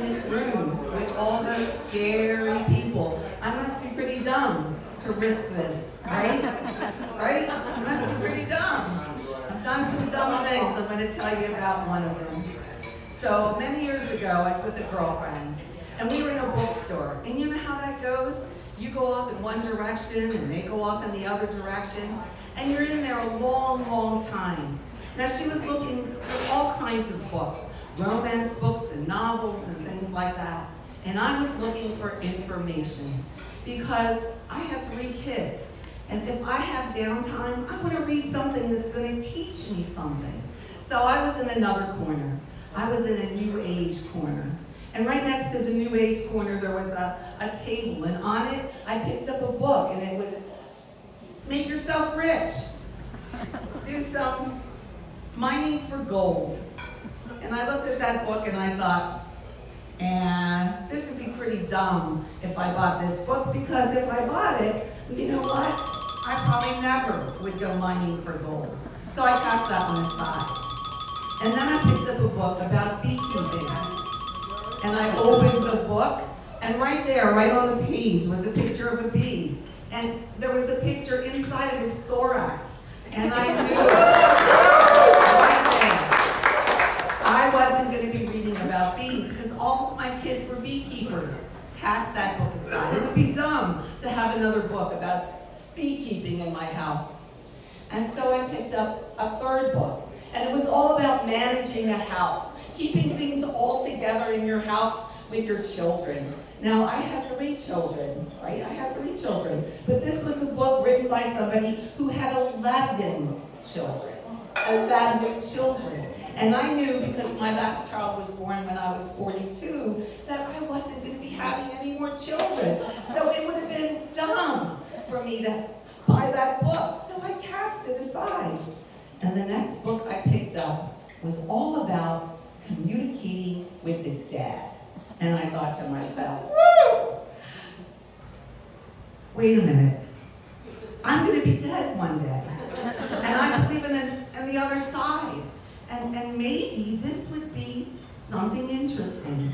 in this room with all those scary people. I must be pretty dumb to risk this, right? Right? I must be pretty dumb. I've done some dumb things. I'm going to tell you about one of them. So many years ago, I was with a girlfriend, and we were in a bookstore. And you know how that goes? You go off in one direction, and they go off in the other direction, and you're in there a long, long time. Now, she was looking for all kinds of books, romance books and novels and things like that. And I was looking for information because I have 3 kids. And if I have downtime, I want to read something that's going to teach me something. So I was in another corner. I was in a New Age corner. And right next to the New Age corner, there was a table. And on it, I picked up a book. And it was, Make Yourself Rich. Do some mining for gold. And I looked at that book and I thought, this would be pretty dumb if I bought this book, because if I bought it, you know what? I probably never would go mining for gold. So I cast that one aside. And then I picked up a book about beekeeping. And I opened the book, and right there, right on the page, was a picture of a bee. And there was a picture inside of his thorax. And I knew right there, I wasn't going to be reading about bees, because all of my kids were beekeepers. Cast that book aside. It would be dumb to have another book about beekeeping in my house. And so I picked up a third book. And it was all about managing a house, keeping things all together in your house with your children. Now, I have 3 children, right? I have 3 children. But this was a book written by somebody who had 11 children. 11 children. And I knew, because my last child was born when I was 42, that I wasn't going to be having any more children. So it would have been dumb for me to buy that book. So I cast it aside. And the next book I picked up was all about communicating with the dead. And I thought to myself, woo! Wait a minute. I'm going to be dead one day. And I believe in the other side. And maybe this would be something interesting.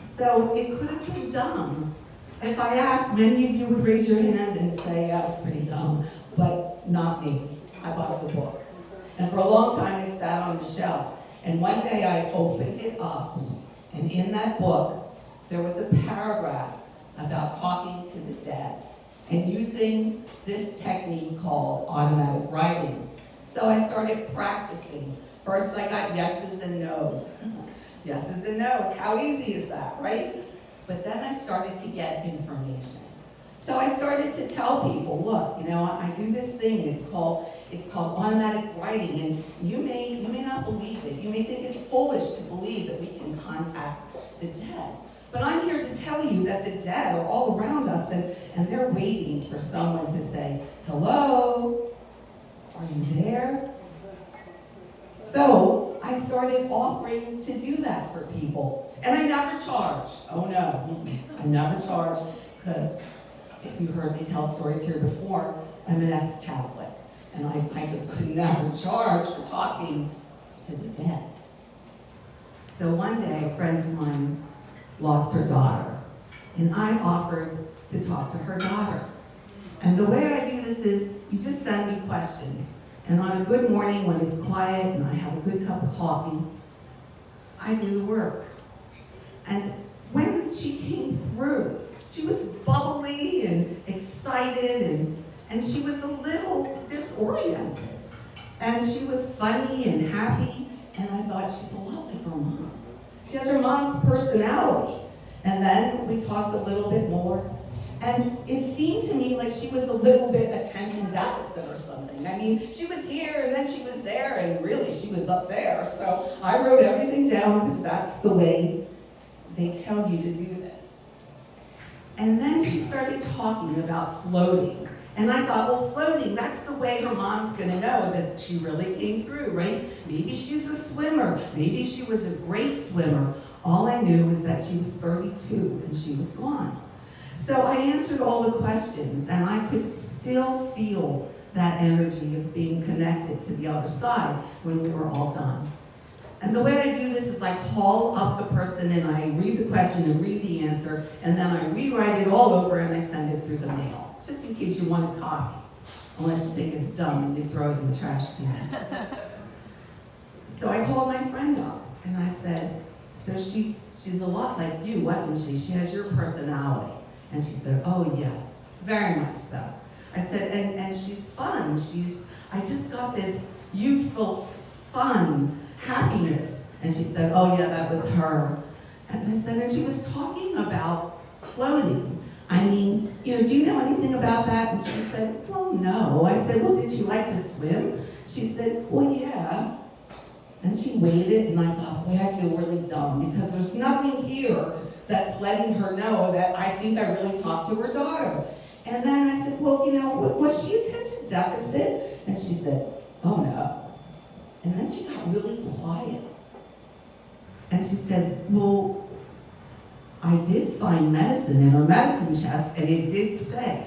So it could have been dumb. If I asked, many of you would raise your hand and say, yeah, it's pretty dumb. But not me. I bought the book. And for a long time, it sat on the shelf. And one day I opened it up, and in that book, there was a paragraph about talking to the dead and using this technique called automatic writing. So I started practicing. First, I got yeses and nos. Yeses and nos. How easy is that, right? But then I started to get information. So I started to tell people, look, you know, I do this thing. It's called automatic writing, and you may not believe it. You may think it's foolish to believe that we can contact the dead. But I'm here to tell you that the dead are all around us, and they're waiting for someone to say, hello, are you there? So I started offering to do that for people. And I never charge. Oh no, I never charge, because if you heard me tell stories here before, I'm an ex-Catholic. And I just could never charge for talking to the dead. So one day, a friend of mine lost her daughter. And I offered to talk to her daughter. And the way I do this is, you just send me questions. And on a good morning, when it's quiet and I have a good cup of coffee, I do the work. And when she came through, she was bubbly and excited, and she was a little disoriented. And she was funny and happy, and I thought, she's a lot like her mom. She has her mom's personality. And then we talked a little bit more, and it seemed to me like she was a little bit attention deficit or something. I mean, she was here, and then she was there, and really she was up there. So I wrote everything down, because that's the way they tell you to do this. And then she started talking about floating. And I thought, well, floating, that's the way her mom's going to know that she really came through, right? Maybe she's a swimmer. Maybe she was a great swimmer. All I knew was that she was 32 and she was gone. So I answered all the questions, and I could still feel that energy of being connected to the other side when we were all done. And the way I do this is I call up the person and I read the question and read the answer, and then I rewrite it all over and I send it through the mail, just in case you want a copy, unless you think it's dumb and you throw it in the trash can. So I called my friend up and I said, so she's a lot like you, wasn't she? She has your personality. And she said, oh yes, very much so. I said, and she's fun. I just got this youthful, fun, happiness. And she said, oh yeah, that was her. And I said, and she was talking about floating. I mean, do you know anything about that? And she said, well, no. I said, well, did you like to swim? She said, well, yeah. And she waited, and I thought, boy, I feel really dumb, because there's nothing here that's letting her know that I think I really talked to her daughter. And then I said, well, was she attention deficit? And she said, oh no. And then she got really quiet. And she said, well, I did find medicine in her medicine chest, and it did say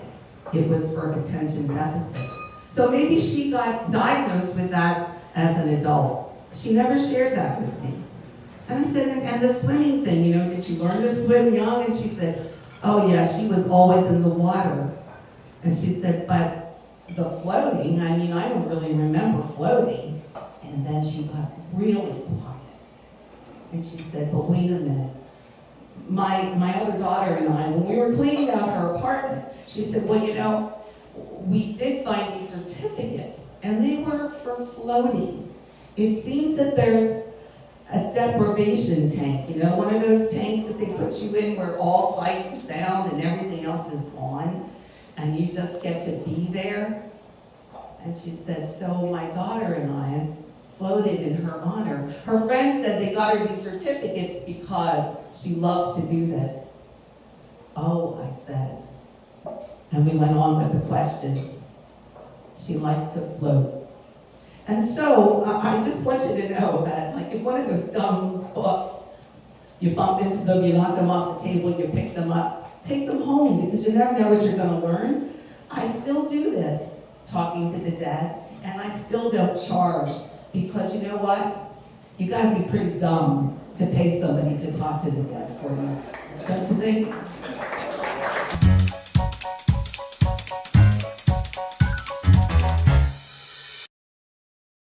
it was for attention deficit. So maybe she got diagnosed with that as an adult. She never shared that with me. And I said, and the swimming thing, did she learn to swim young? And she said, oh yeah, she was always in the water. And she said, but the floating, I don't really remember floating. And then she got really quiet. And she said, but wait a minute. My other daughter and I, when we were cleaning out her apartment, she said, well, we did find these certificates, and they were for floating. It seems that there's a deprivation tank, one of those tanks that they put you in where all sight and sound and everything else is on, and you just get to be there. And she said, so my daughter and I floated in her honor. Her friends said they got her these certificates because she loved to do this. Oh, I said. And we went on with the questions. She liked to float. And so I just want you to know that, like, if one of those dumb books, you bump into them, you knock them off the table, you pick them up, take them home, because you never know what you're going to learn. I still do this, talking to the dead, and I still don't charge, because you know what? You got to be pretty dumb to pay somebody to talk to the dead for you, don't you think?